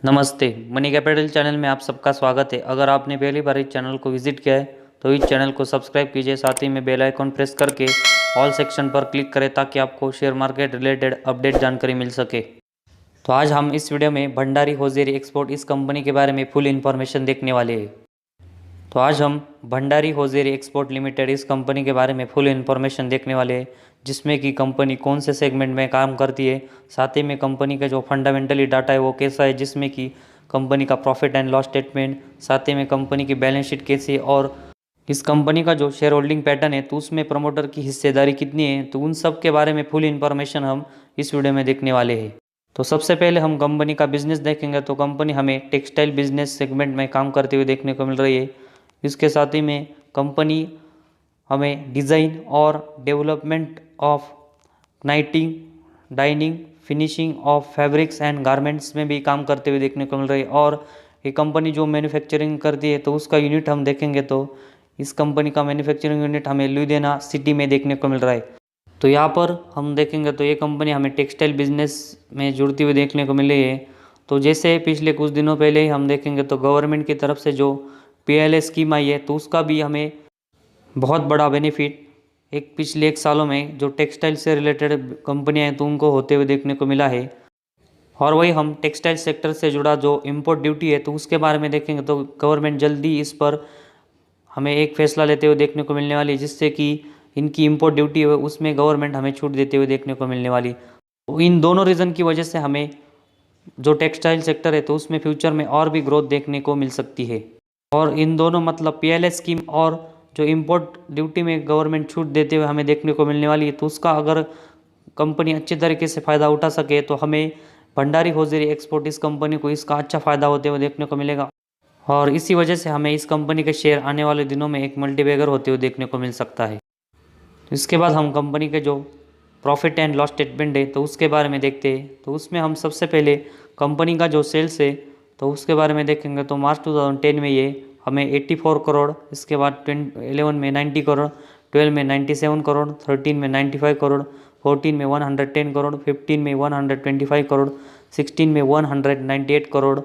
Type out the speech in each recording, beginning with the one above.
नमस्ते। Money capital channel में आप सबका स्वागत है। अगर आपने पहली बार इस चैनल को विजिट किया है तो इस चैनल को सब्सक्राइब कीजिए, साथ ही में बेल आइकॉन प्रेस करके ऑल सेक्शन पर क्लिक करें ताकि आपको शेयर मार्केट रिलेटेड अपडेट जानकारी मिल सके। तो आज हम इस वीडियो में भंडारी होजियरी एक्सपोर्ट इस कंपनी के बारे में फुल इन्फॉर्मेशन देखने वाले हैं। तो आज हम भंडारी होजियरी एक्सपोर्ट लिमिटेड इस कंपनी के बारे में फुल इन्फॉर्मेशन देखने वाले हैं, जिसमें कि कंपनी कौन से सेगमेंट में काम करती है, साथ ही में कंपनी का जो फंडामेंटली डाटा है वो कैसा है, जिसमें कि कंपनी का प्रॉफिट एंड लॉस स्टेटमेंट, साथ ही में कंपनी की बैलेंस शीट कैसी है और इस कंपनी का जो शेयर होल्डिंग पैटर्न है तो उसमें प्रमोटर की हिस्सेदारी कितनी है, तो उन सब के बारे में फुल इन्फॉर्मेशन हम इस वीडियो में देखने वाले हैं। तो सबसे पहले हम कंपनी का बिजनेस देखेंगे तो कंपनी हमें टेक्सटाइल बिजनेस सेगमेंट में काम करते हुए देखने को मिल रही है। इसके साथ ही में कंपनी हमें डिज़ाइन और development of नाइटिंग, dining, finishing of fabrics and garments में भी काम करते हुए देखने को मिल रही है। और ये कंपनी जो मैन्युफैक्चरिंग करती है तो उसका यूनिट हम देखेंगे तो इस कंपनी का मैन्युफैक्चरिंग यूनिट हमें लुधियाना सिटी में देखने को मिल रहा है। तो यहाँ पर हम देखेंगे तो ये कंपनी हमें टेक्सटाइल बिजनेस में जुड़ती हुई देखने को मिली है। तो जैसे पिछले कुछ दिनों पहले ही हम देखेंगे तो गवर्नमेंट की तरफ से जो PLA स्कीम आई है तो उसका भी हमें बहुत बड़ा बेनिफिट पिछले एक सालों में जो टेक्सटाइल से रिलेटेड कंपनियां हैं तो उनको होते हुए देखने को मिला है। और वही हम टेक्सटाइल सेक्टर से जुड़ा जो इम्पोर्ट ड्यूटी है तो उसके बारे में देखेंगे तो गवर्नमेंट जल्दी इस पर हमें एक फैसला लेते हुए देखने को मिलने वाली है, जिससे कि इनकी इम्पोर्ट ड्यूटी है उसमें गवर्नमेंट हमें छूट देते हुए देखने को मिलने वाली। तो इन दोनों रीज़न की वजह से हमें जो टेक्सटाइल सेक्टर है तो उसमें फ्यूचर में और भी ग्रोथ देखने को मिल सकती है। और इन दोनों मतलब PLA स्कीम और जो इम्पोर्ट ड्यूटी में गवर्नमेंट छूट देते हुए हमें देखने को मिलने वाली है तो उसका अगर कंपनी अच्छे तरीके से फ़ायदा उठा सके तो हमें भंडारी होजियरी एक्सपोर्ट इस कंपनी को इसका अच्छा फ़ायदा होते हुए देखने को मिलेगा। और इसी वजह से हमें इस कंपनी के शेयर आने वाले दिनों में एक मल्टीबैगर होते हुए देखने को मिल सकता है। तो इसके बाद हम कंपनी के जो प्रॉफिट एंड लॉस स्टेटमेंट है तो उसके बारे में देखते हैं। तो उसमें हम सबसे पहले कंपनी का जो सेल्स है तो उसके बारे में देखेंगे तो मार्च 2010 में ये हमें 84 करोड़, इसके बाद 11 में 90 करोड़, 12 में 97 करोड़, 13 में 95 करोड़, 14 में 110 करोड़, 15 में 125 करोड़, 16 में 198 करोड़,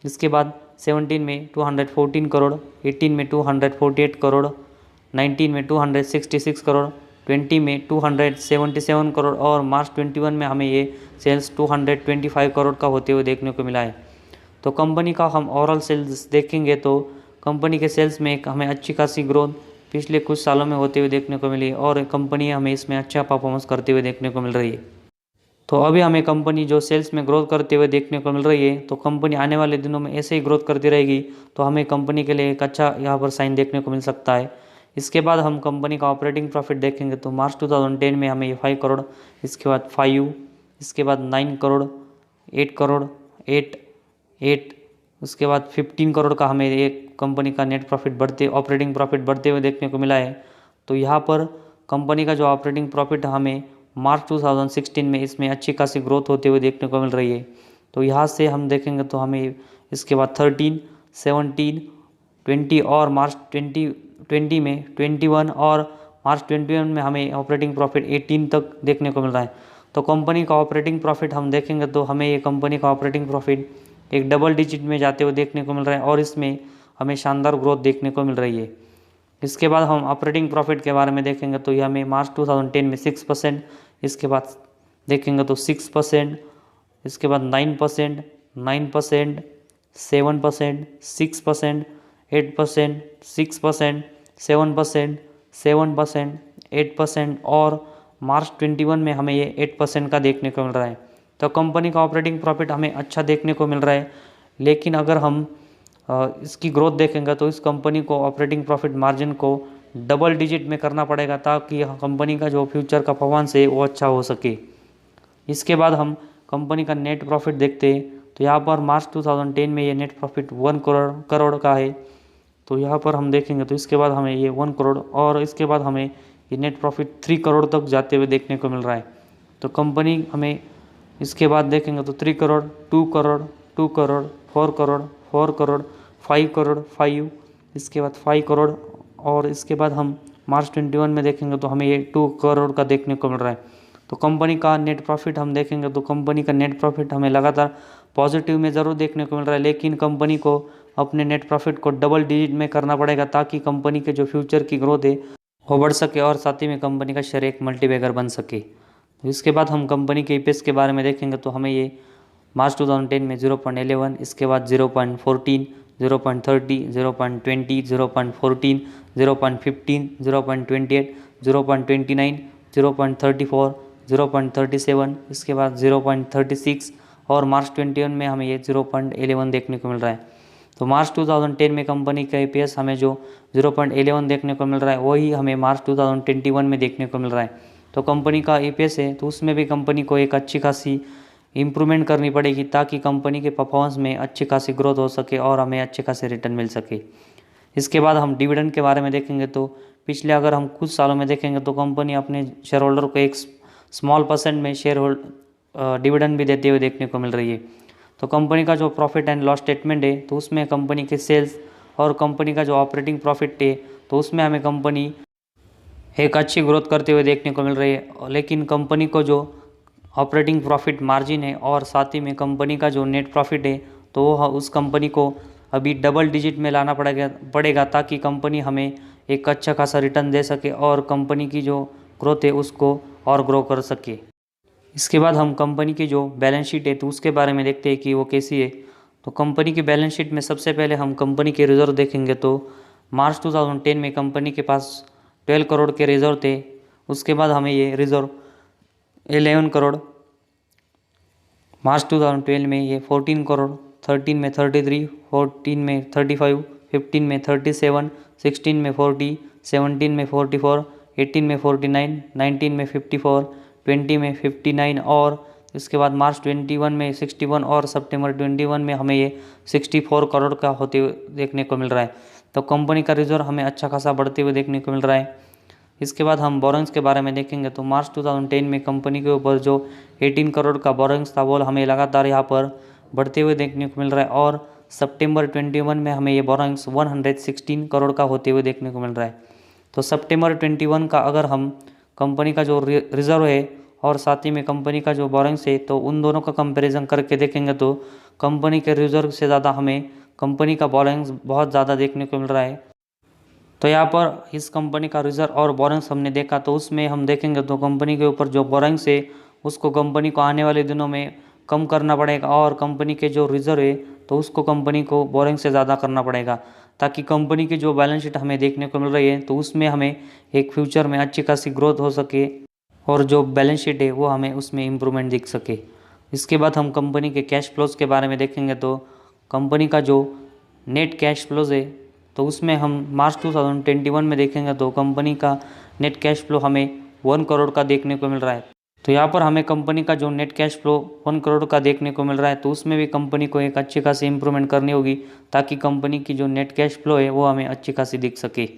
इसके बाद 17 में 214 करोड़, 18 में 248 करोड़, 19 में 266 करोड़, 20 में 277 करोड़ और मार्च 21 में हमें ये सेल्स 225 करोड़ का होते हुए देखने को मिला है। तो कंपनी का हम ओवरऑल सेल्स देखेंगे तो कंपनी के सेल्स में एक हमें अच्छी खासी ग्रोथ पिछले कुछ सालों में होते हुए देखने को मिली और कंपनी हमें इसमें अच्छा परफॉर्मेंस करते हुए देखने को मिल रही है। तो अभी हमें कंपनी जो सेल्स में ग्रोथ करते हुए देखने को मिल रही है तो कंपनी आने वाले दिनों में ऐसे ही ग्रोथ करती रहेगी तो हमें कंपनी के लिए एक अच्छा यहाँ पर साइन देखने को मिल सकता है। इसके बाद हम कंपनी का ऑपरेटिंग प्रॉफिट देखेंगे तो मार्च 2010 में हमें ये 5 करोड़, इसके बाद 5, इसके बाद 9 करोड़, 8 करोड़, 8, उसके बाद 15 करोड़ का हमें एक कंपनी का नेट प्रॉफिट ऑपरेटिंग प्रॉफिट बढ़ते हुए देखने को मिला है। तो यहाँ पर कंपनी का जो ऑपरेटिंग प्रॉफिट हमें मार्च 2016 में इसमें अच्छी खासी ग्रोथ होते हुए देखने को मिल रही है। तो यहाँ से हम देखेंगे तो हमें इसके बाद 13, 17, 20 और मार्च 2020 में 21 और मार्च 21 में हमें ऑपरेटिंग प्रॉफिट 18 तक देखने को मिल रहा है। तो कंपनी का ऑपरेटिंग प्रॉफिट हम देखेंगे तो हमें ये कंपनी का ऑपरेटिंग प्रॉफिट एक डबल डिजिट में जाते हुए देखने को मिल रहा है और इसमें हमें शानदार ग्रोथ देखने को मिल रही है। इसके बाद हम ऑपरेटिंग प्रॉफिट के बारे में देखेंगे तो ये हमें मार्च 2010 में 6%, इसके बाद देखेंगे तो 6%, इसके बाद 9%, 9%, 7%, 6%, 8%, 6%, 7%, 7%, 8% और मार्च 21 में हमें ये 8% का देखने को मिल रहा है। तो कंपनी का ऑपरेटिंग प्रॉफिट हमें अच्छा देखने को मिल रहा है, लेकिन अगर हम इसकी ग्रोथ देखेंगे तो इस कंपनी को ऑपरेटिंग प्रॉफिट मार्जिन को डबल डिजिट में करना पड़ेगा ताकि कंपनी का जो फ्यूचर का परफॉर्मेंस है वो अच्छा हो सके। इसके बाद हम कंपनी का नेट प्रॉफिट देखते हैं तो यहाँ पर मार्च 2010 में ये नेट प्रॉफिट 1 करोड़ का है। तो यहाँ पर हम देखेंगे तो इसके बाद हमें ये 1 करोड़ और इसके बाद हमें ये नेट प्रॉफिट 3 करोड़ तक जाते हुए देखने को मिल रहा है। तो कंपनी हमें इसके बाद देखेंगे तो 3 करोड़, 2 करोड़, 2 करोड़, 4 करोड़, 4 करोड़, 5 करोड़, 5, इसके बाद 5 करोड़ और इसके बाद हम मार्च 21 में देखेंगे तो हमें ये 2 करोड़ का देखने को मिल रहा है। तो कंपनी का नेट प्रॉफिट हम देखेंगे तो कंपनी का नेट प्रॉफिट हमें लगातार पॉजिटिव में ज़रूर देखने को मिल रहा है, लेकिन कंपनी को अपने नेट प्रॉफिट को डबल डिजिट में करना पड़ेगा ताकि कंपनी के जो फ्यूचर की ग्रोथ है वो बढ़ सके और साथ ही में कंपनी का शेयर एक मल्टीबैगर बन सके। तो इसके बाद हम कंपनी के ईपीएस के बारे में देखेंगे तो हमें ये मार्च 2010 में 0.11, इसके बाद 0.14, 0.30, 0.20, 0.14, 0.15, 0.28, 0.29, 0.34, 0.37, इसके बाद 0.36 और मार्च 21 में हमें ये 0.11 देखने को मिल रहा है। तो मार्च 2010 में कंपनी का ईपीएस हमें जो 0.11 देखने को मिल रहा है वही हमें मार्च 2021 में देखने को मिल रहा है। तो कंपनी का ईपीएस है तो उसमें भी कंपनी को एक अच्छी खासी इम्प्रूवमेंट करनी पड़ेगी ताकि कंपनी के परफॉर्मेंस में अच्छी खासी ग्रोथ हो सके और हमें अच्छे खासे रिटर्न मिल सके। इसके बाद हम डिविडेंड के बारे में देखेंगे तो पिछले अगर हम कुछ सालों में देखेंगे तो कंपनी अपने शेयर होल्डर को एक स्मॉल परसेंट में शेयर डिविडेंड भी देते हुए देखने को मिल रही है। तो कंपनी का जो प्रॉफिट एंड लॉस स्टेटमेंट है तो उसमें कंपनी के सेल्स और कंपनी का जो ऑपरेटिंग प्रॉफिट है तो उसमें हमें कंपनी एक अच्छी ग्रोथ करते हुए देखने को मिल रही है, लेकिन कंपनी को जो ऑपरेटिंग प्रॉफिट मार्जिन है और साथ ही में कंपनी का जो नेट प्रॉफिट है तो वो उस कंपनी को अभी डबल डिजिट में लाना पड़ेगा ताकि कंपनी हमें एक अच्छा खासा रिटर्न दे सके और कंपनी की जो ग्रोथ है उसको और ग्रो कर सके। इसके बाद हम कंपनी की जो बैलेंस शीट है तो उसके बारे में देखते हैं कि वो कैसी है। तो कंपनी की बैलेंस शीट में सबसे पहले हम कंपनी के रिजर्व देखेंगे तो मार्च 2010 में कंपनी के पास 12 करोड़ के रिजर्व थे। उसके बाद हमें ये रिजर्व 11 करोड़, मार्च 2012 में ये 14 करोड़, 13 में 33, 14 में 35, 15 में 37, 16 में 40, 17 में 44, 18 में 49, 19 में 54, 20 में 59 और इसके बाद मार्च 21 में 61 और सितंबर 21 में हमें ये 64 करोड़ का होते हुए देखने को मिल रहा है। तो कंपनी का रिजर्व हमें अच्छा खासा बढ़ते हुए देखने को मिल रहा है। इसके बाद हम बोरोइंग्स के बारे में देखेंगे तो मार्च 2010 में कंपनी के ऊपर जो 18 करोड़ का बोरोइंग्स था वो हमें लगातार यहाँ पर बढ़ते हुए देखने को मिल रहा है और सितंबर 21 में हमें ये बोरोइंग्स 116 करोड़ का होते हुए देखने को मिल रहा है। तो सितंबर 21 का अगर हम कंपनी का जो रिजर्व है और साथ ही में कंपनी का जो बोरोइंग्स है तो उन दोनों का कंपैरिजन करके देखेंगे तो कंपनी के रिजर्व से ज़्यादा हमें कंपनी का बोरोइंग्स बहुत ज़्यादा देखने को मिल रहा है। तो यहाँ पर इस कंपनी का रिजर्व और बोरोइंग्स हमने देखा तो उसमें हम देखेंगे तो कंपनी के ऊपर जो बोरोइंग्स है उसको कंपनी को आने वाले दिनों में कम करना पड़ेगा और कंपनी के जो रिजर्व है तो उसको कंपनी को बोरोइंग से ज़्यादा करना पड़ेगा ताकि कंपनी की जो बैलेंस शीट हमें देखने को मिल रही है तो उसमें हमें एक फ्यूचर में अच्छी खासी ग्रोथ हो सके और जो बैलेंस शीट है वो हमें उसमें इम्प्रूवमेंट दिख सके। इसके बाद हम कंपनी के कैश फ्लोज के बारे में देखेंगे तो कंपनी का जो नेट कैश फ्लोज है तो उसमें हम मार्च 2021 में देखेंगे तो कंपनी का नेट कैश फ्लो हमें 1 करोड़ का देखने को मिल रहा है। तो यहाँ पर हमें कंपनी का जो नेट कैश फ्लो 1 करोड़ का देखने को मिल रहा है तो उसमें भी कंपनी को एक अच्छी खासी इम्प्रूवमेंट करनी होगी ताकि कंपनी की जो नेट कैश फ्लो है वो हमें अच्छी खासी दिख सके।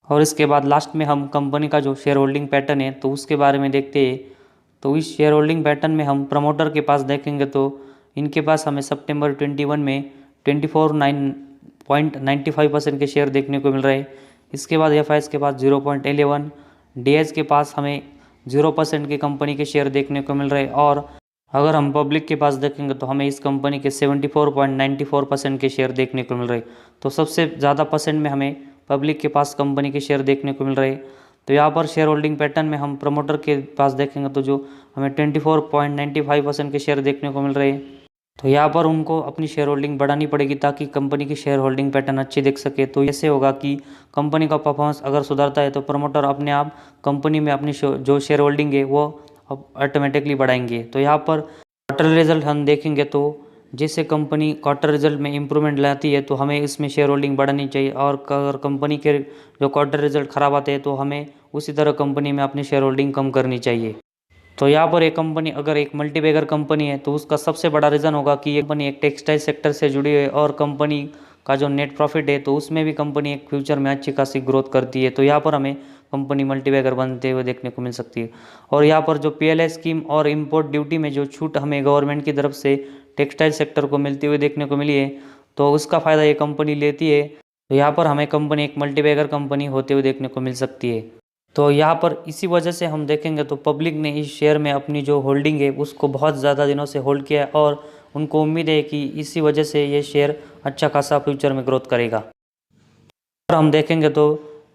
और इसके बाद लास्ट में हम कंपनी का जो शेयर होल्डिंग पैटर्न है तो उसके बारे में देखते हैं। तो इस शेयर होल्डिंग पैटर्न में हम प्रमोटर के पास देखेंगे तो इनके पास हमें सितंबर 21 में 24.95% के शेयर देखने को मिल रहे हैं। इसके बाद एफआईएस के पास 0.11, डीएच के पास हमें 0% के कंपनी के शेयर देखने को मिल रहे हैं और अगर हम पब्लिक के पास देखेंगे तो हमें इस कंपनी के 74.94% के शेयर देखने को मिल रहे हैं। तो सबसे ज़्यादा परसेंट में हमें पब्लिक के पास कंपनी के शेयर देखने को मिल रहे हैं। तो यहाँ पर शेयर होल्डिंग पैटर्न में हम प्रमोटर के पास देखेंगे तो जो हमें 24.95% के शेयर देखने को मिल रहे हैं। तो यहाँ पर उनको अपनी शेयर होल्डिंग बढ़ानी पड़ेगी ताकि कंपनी की शेयर होल्डिंग पैटर्न अच्छी दिख सके। तो ऐसे होगा कि कंपनी का परफॉर्मेंस अगर सुधरता है तो प्रमोटर अपने आप कंपनी में अपनी जो शेयर होल्डिंग है वो ऑटोमेटिकली बढ़ाएंगे। तो यहाँ पर क्वार्टर रिजल्ट हम देखेंगे तो जैसे कंपनी क्वार्टर रिजल्ट में इम्प्रूवमेंट लाती है तो हमें इसमें शेयर होल्डिंग बढ़ानी चाहिए और अगर कंपनी के जो क्वार्टर रिजल्ट ख़राब आते हैं तो हमें उसी तरह कंपनी में अपनी शेयर होल्डिंग कम करनी चाहिए। तो यहाँ पर एक कंपनी अगर एक मल्टीबैगर कंपनी है तो उसका सबसे बड़ा रीज़न होगा कि ये कंपनी एक टेक्सटाइल सेक्टर से जुड़ी है और कंपनी का जो नेट प्रॉफिट है तो उसमें भी कंपनी एक फ्यूचर में अच्छी खासी ग्रोथ करती है। तो यहाँ पर हमें कंपनी मल्टीबैगर बनते हुए देखने को मिल सकती है। और यहाँ पर जो पीएलआई स्कीम और इम्पोर्ट ड्यूटी में जो छूट हमें गवर्नमेंट की तरफ से टेक्सटाइल सेक्टर को मिलती हुई देखने को मिली है तो उसका फ़ायदा ये कंपनी लेती है। तो यहाँ पर हमें कंपनी एक मल्टीबैगर कंपनी होते हुए देखने को मिल सकती है। तो यहाँ पर इसी वजह से हम देखेंगे तो पब्लिक ने इस शेयर में अपनी जो होल्डिंग है उसको बहुत ज़्यादा दिनों से होल्ड किया है और उनको उम्मीद है कि इसी वजह से ये शेयर अच्छा खासा फ्यूचर में ग्रोथ करेगा। और हम देखेंगे तो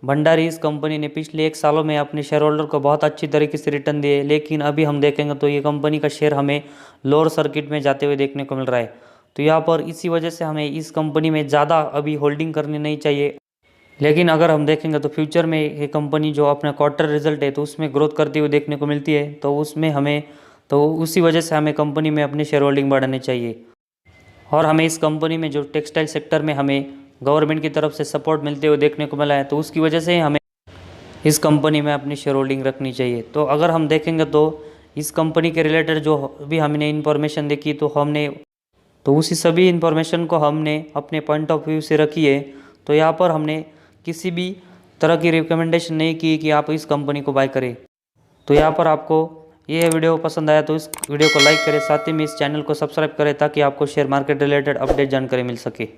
भंडारी इस कंपनी ने पिछले 1 सालों में अपने शेयर होल्डर को बहुत अच्छी तरीके से रिटर्न दिए, लेकिन अभी हम देखेंगे तो ये कंपनी का शेयर हमें लोअर सर्किट में जाते हुए देखने को मिल रहा है। तो यहाँ पर इसी वजह से हमें इस कंपनी में ज़्यादा अभी होल्डिंग करनी नहीं चाहिए। लेकिन अगर हम देखेंगे तो फ्यूचर में ये कंपनी जो अपना क्वार्टर रिजल्ट है तो उसमें ग्रोथ करती हुई देखने को मिलती है, तो उसमें हमें तो उसी वजह से हमें कंपनी में अपनी शेयर होल्डिंग बढ़ानी चाहिए। और हमें इस कंपनी में जो टेक्सटाइल सेक्टर में हमें गवर्नमेंट की तरफ से सपोर्ट मिलते हुए देखने को मिला है, तो उसकी वजह से हमें इस कंपनी में अपनी शेयर होल्डिंग रखनी चाहिए। तो अगर हम देखेंगे तो इस कंपनी के रिलेटेड जो भी हमने इन्फॉर्मेशन देखी तो उसी सभी इन्फॉर्मेशन को हमने अपने पॉइंट ऑफ व्यू से रखी है। तो यहाँ पर हमने किसी भी तरह की रिकमेंडेशन नहीं की कि आप इस कंपनी को बाय करें। तो यहाँ पर आपको यह वीडियो पसंद आया तो इस वीडियो को लाइक करें, साथ ही में इस चैनल को सब्सक्राइब करें ताकि आपको शेयर मार्केट रिलेटेड अपडेट जानकारी मिल सके।